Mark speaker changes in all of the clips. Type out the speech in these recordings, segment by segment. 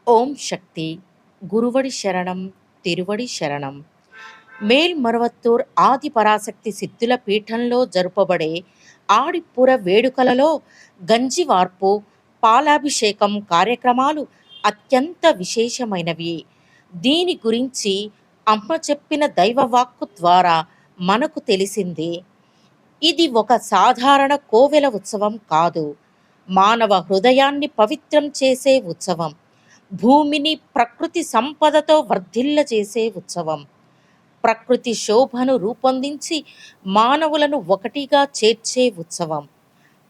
Speaker 1: ఓం శక్తి. గురువడి శరణం, తిరువడి శరణం. మేల్మరువత్తూర్ ఆది పరాశక్తి సిద్ధుల పీఠంలో జరుపబడే ఆడిప్పుర వేడుకలలో గంజివార్పు, పాలాభిషేకం కార్యక్రమాలు అత్యంత విశేషమైనవి. దీని గురించి అమ్మ చెప్పిన దైవవాక్కు ద్వారా మనకు తెలిసింది. ఇది ఒక సాధారణ కోవెల ఉత్సవం కాదు. మానవ హృదయాన్ని పవిత్రం చేసే ఉత్సవం. భూమిని ప్రకృతి సంపదతో వర్ధిల్లజేసే ఉత్సవం. ప్రకృతి శోభను రూపొందించి మానవులను ఒకటిగా చేర్చే ఉత్సవం.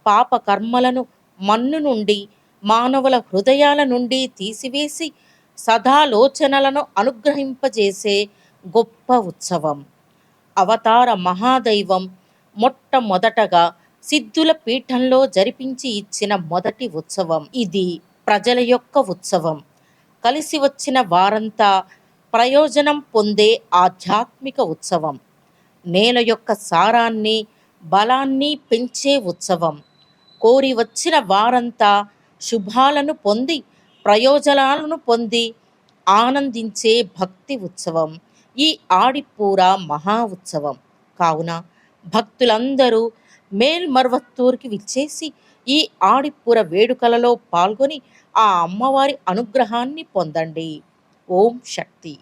Speaker 1: పాప కర్మలను మన్ను నుండి, మానవుల హృదయాల నుండి తీసివేసి సదాలోచనలను అనుగ్రహింపజేసే గొప్ప ఉత్సవం. అవతార మహాదైవం మొట్టమొదటగా సిద్ధుల పీఠంలో జరిపించి ఇచ్చిన మొదటి ఉత్సవం ఇది. ప్రజల యొక్క ఉత్సవం. కలిసి వచ్చిన వారంతా ప్రయోజనం పొందే ఆధ్యాత్మిక ఉత్సవం. నేల యొక్క సారాన్ని, బలాన్ని పెంచే ఉత్సవం. కోరి వచ్చిన వారంతా శుభాలను పొంది, ప్రయోజనాలను పొంది ఆనందించే భక్తి ఉత్సవం ఈ ఆడిపూర మహా ఉత్సవం. కావున భక్తులందరూ మేల్మరువత్తూర్కి విచ్చేసి ఈ ఆడిపూర వేడుకలలో పాల్గొని ఆ అమ్మవారి అనుగ్రహాన్ని పొందండి. ఓం శక్తి.